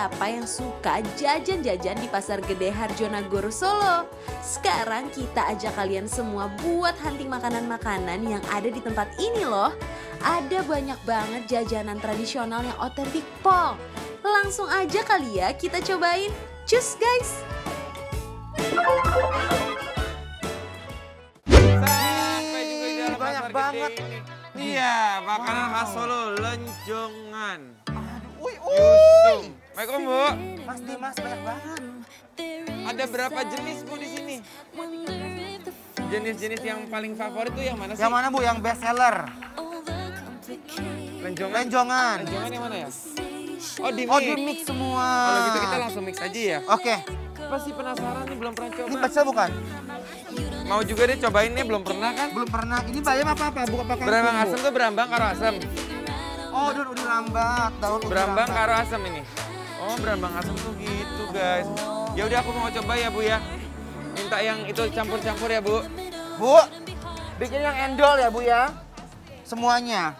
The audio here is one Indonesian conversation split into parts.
siapa yang suka jajan-jajan di Pasar Gede Harjonagoro Solo. Sekarang kita ajak kalian semua buat hunting makanan-makanan yang ada di tempat ini loh. Ada banyak banget jajanan tradisional yang otentik Pol. Langsung aja kali ya kita cobain. Cus guys! Sampai juga di dalam banyak pasar banget. gede ini. Iya, makanan khas Solo, lenjongan. Uy, Yusung. Assalamualaikum, Bu. Mas Dimas banyak banget. Ada berapa jenis, Bu, di sini? Jenis-jenis yang paling favorit tuh yang mana sih? Yang mana Bu? Yang best seller? Lenjongan. Lenjongan. Lenjongan yang mana ya? Oh, di Oh, mix. di mix semua. Kalau gitu kita langsung mix aja ya. Oke. Pasti penasaran nih, belum pernah Ini coba. pecel bukan? Mau juga deh cobain nih, belum pernah kan? Belum pernah. Ini bayam apa-apa? Bukan pakai Berambang bumbu. asem tuh berambang karo asem. Oh, daun udah lambat. Daun udah Berambang lambat. karo asem ini. Oh, berambang asem tuh gitu, guys. Ya udah aku mau coba ya, Bu ya. Minta yang itu campur-campur ya, Bu. Bu, bikin yang endol ya Bu ya. Semuanya.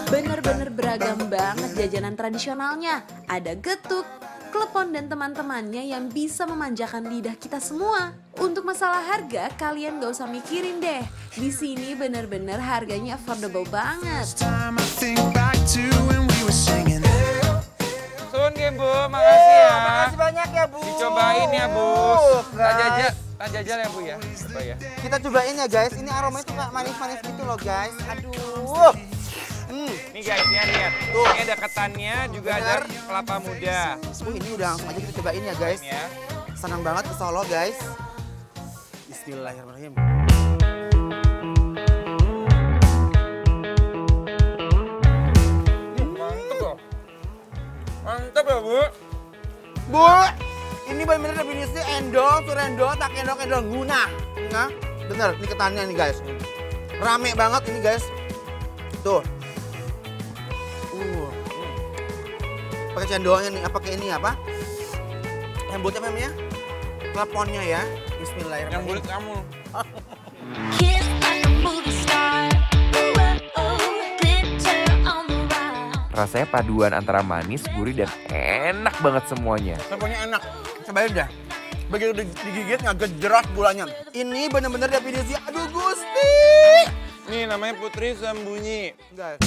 Bener-bener beragam banget jajanan tradisionalnya. Ada getuk, klepon dan teman-temannya yang bisa memanjakan lidah kita semua. Untuk masalah harga, kalian gak usah mikirin deh. Di sini bener-bener harganya affordable banget. Sun ya, Bu. Makasih ya. Makasih banyak ya Bu. Dicobain ya, Bu. Guys. Tak jajal ya, Bu ya. Coba ya. Kita cobain ya guys. Ini aromanya tuh kayak manis-manis gitu loh guys. Aduh. Nih guys, ya lihat. Tuh. Ini ada ketannya, juga ada Bener. kelapa muda. Ini udah langsung aja kita cobain ya guys. Ini ya. Senang banget ke Solo guys. Bismillahirrahmanirrahim. Mantep loh. Mantep ya, Bu. Bu, ini bener-bener definisi endol, surendol, tak endol guna. Nah, bener, ini ketannya nih guys. Rame banget ini guys. Tuh. Pakai cendolnya nih, pakai ini apa? Yang bulat apa namanya? Kleponnya ya. Yang Bismillahirrahmanirrahim. bulat kamu. Rasanya paduan antara manis, gurih, dan enak banget semuanya. Pokoknya enak. Cobain dah. Begitu digigit nggak gejrot gulanya. Ini bener-bener definisi aduh Gusti. Nih namanya Putri Sembunyi. Guys.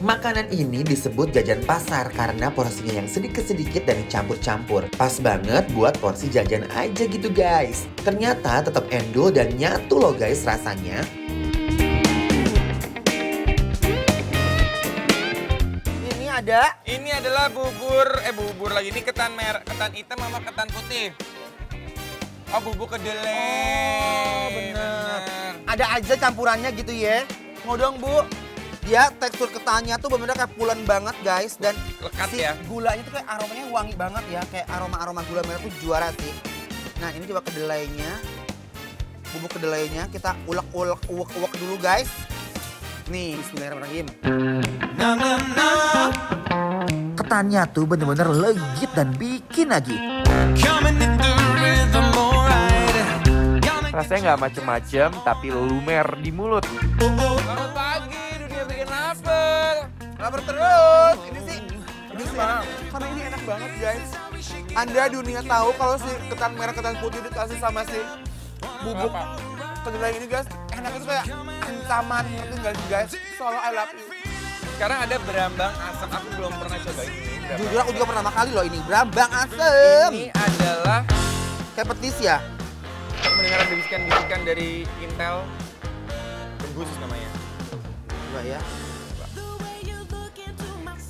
Makanan ini disebut jajan pasar karena porsinya yang sedikit-sedikit dan dicampur-campur. Pas banget buat porsi jajan aja gitu guys. Ternyata tetap endul dan nyatu loh guys rasanya. Ini ada Ini adalah bubur lagi. Ini ketan hitam sama ketan putih. Oh, bubur kedelai. Oh, bener. Ada aja campurannya gitu ya. Mau dong Bu. Dia tekstur ketannya tuh bener-bener kayak pulen banget guys. Dan Lekat si ya. gulanya tuh kayak aromanya wangi banget ya. Kayak aroma-aroma gula merah tuh juara sih. Nah ini coba kedelainya. Bubuk kedelainya kita ulek-ulek dulu guys. Nih bismillahirrahmanirrahim. Ketannya tuh bener-bener legit dan bikin lagi. Rasanya nggak macem-macem, tapi lumer di mulut. Selamat pagi, dunia bikin lapar. Lapar terus. Ini sih karena ini enak banget guys. Anda dunia tahu kalau si ketan merah ketan putih dikasih sama si bubuk kedelai ini guys. Enak itu kayak ancaman itu guys. Solo I love you. Sekarang ada berambang asam, aku belum pernah coba ini. Jujur aku juga pertama kali loh ini. Berambang asem. Ini adalah Kayak petis ya. mendengar bisikan-bisikan dari Intel. Tembus namanya. Coba ya.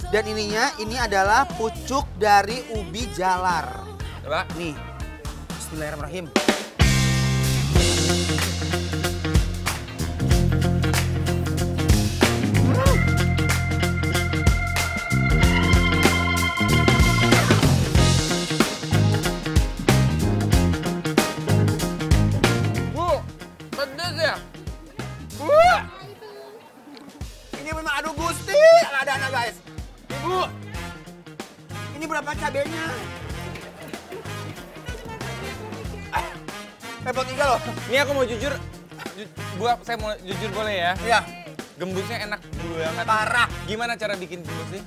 Dan ini adalah pucuk dari ubi jalar. Coba. Nih. Bismillahirrahmanirrahim. Bu, pedes ya? Bu! Ini memang aduh Gusti. Ada anak guys. Ibu. Ini berapa cabenya? Level 3 loh. Ini aku mau jujur, Bu, saya mau jujur boleh ya? Iya. Gembusnya enak banget. Parah. Gimana cara bikin gembus sih?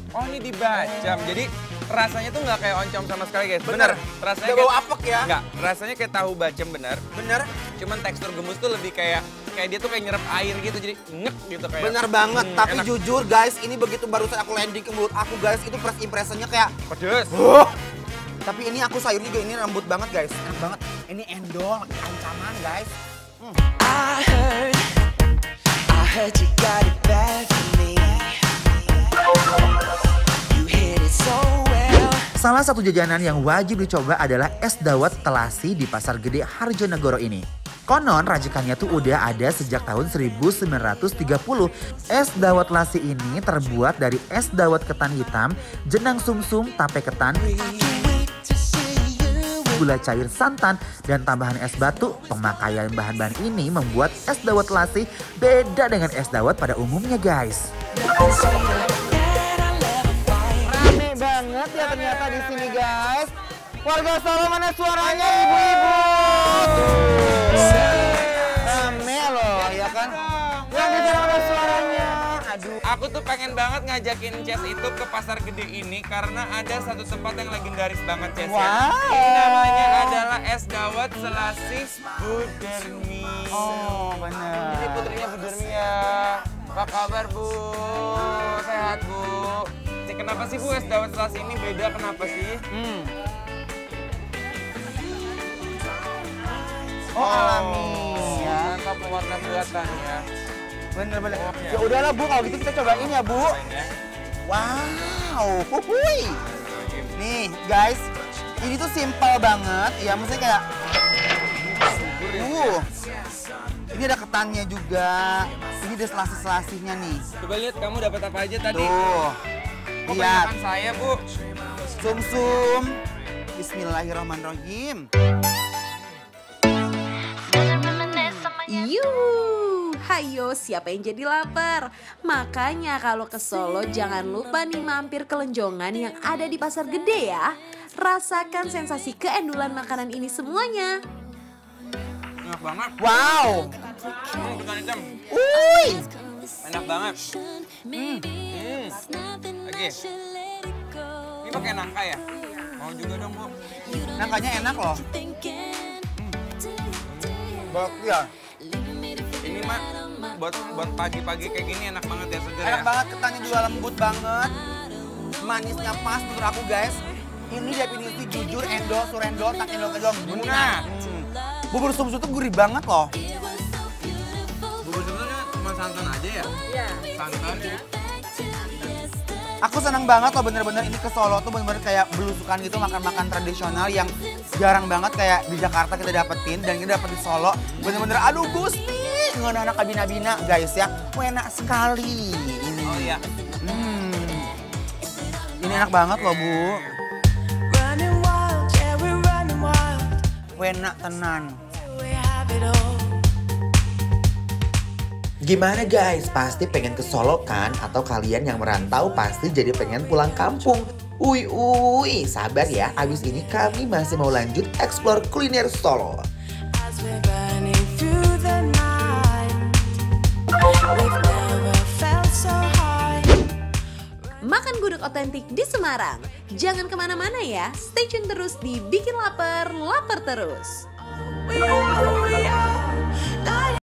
Oh ini dibacam, jadi rasanya tuh nggak kayak oncom sama sekali guys. Bener. Rasanya Gak bau apek ya? Nggak, rasanya kayak tahu bacem bener. Bener. Cuman tekstur gembus tuh lebih kayak dia tuh kayak nyerap air gitu, jadi ngek gitu kayak. Bener banget, tapi enak. jujur guys, ini begitu barusan aku landing ke mulut aku guys, itu first impressionnya kayak Pedes. Tapi ini aku sayur juga, ini lembut banget guys, enak banget. Ini endol, ancaman guys. I heard you got it bad for me. You hit it so well. Salah satu jajanan yang wajib dicoba adalah es dawet telasi di Pasar Gede Harjonegoro ini. Konon racikannya tuh udah ada sejak tahun 1930. Es dawet telasi ini terbuat dari es dawet ketan hitam, jenang sumsum, tape ketan, gula cair santan, dan tambahan es batu. Pemakaian bahan-bahan ini membuat es dawet telasi beda dengan es dawet pada umumnya guys. Rame banget ya ternyata di sini guys. Warga Solo mana suaranya ibu-ibu? Rame loh ya kan? Yang di sana mana suaranya? Aduh. Aku tuh pengen banget ngajakin Ces itu ke Pasar Gede ini karena ada satu tempat yang legendaris banget Ces ya. Wow. Ini namanya adalah es dawet selasi Bu Dermi. Oh benar. Ini putrinya Bu Dermi ya. Apa kabar Bu? Sehat Bu? Kenapa sih Bu es dawet selasi ini beda, kenapa sih? Oh alami ya. Mantap pewarna buatannya. Bener-bener. Oh, iya. Ya udahlah Bu, kalau gitu kita cobain ya Bu. Cobain ya. Wow, huhuy. Nih guys, ini tuh simple banget ya, maksudnya kayak ini ada ketannya juga, ini ada selasi-selasinya nih. Coba lihat kamu dapat apa aja tadi. Tuh, Kok lihat, banyakan saya Bu? sum-sum. Bismillahirrahmanirrahim. Yuh, hayo siapa yang jadi lapar? Makanya kalau ke Solo jangan lupa nih mampir ke Lenjongan yang ada di Pasar Gede ya. Rasakan sensasi keendulan makanan ini semuanya. Enak banget. Wow, Ketan hitam. uy, Enak banget. Lagi. Ini pakai nangka ya? Mau juga dong Bu. nangkanya enak loh. Ya, Ini mah buat pagi-pagi kayak gini enak banget ya, seger enak ya. banget, ketannya juga lembut banget. Manisnya pas menurut aku guys. Ini definisi jujur endol, surendol, tak endol, Nah. Bubur sum-sum tuh gurih banget loh. Bubur sebenarnya cuma santan aja ya? Iya. Santan. Aku senang banget loh bener-bener ini ke Solo tuh bener-bener kayak belusukan gitu, makan-makan tradisional yang jarang banget kayak di Jakarta kita dapetin dan kita dapet di Solo. Bener-bener aduh Gusti, nggak anak kabina-bina guys ya. Enak sekali ini. Oh iya. Ini enak banget loh Bu. Running wild, yeah we're running wild. Enak tenan. We have it all. Gimana guys, pasti pengen ke Solo kan? Atau kalian yang merantau pasti jadi pengen pulang kampung. Uy, sabar ya, abis ini kami masih mau lanjut explore kuliner Solo. As we're burning through the night, we've never felt so high. Makan gudeg otentik di Semarang. Jangan kemana-mana ya, stay tune terus di Bikin Lapar, Lapar Terus. We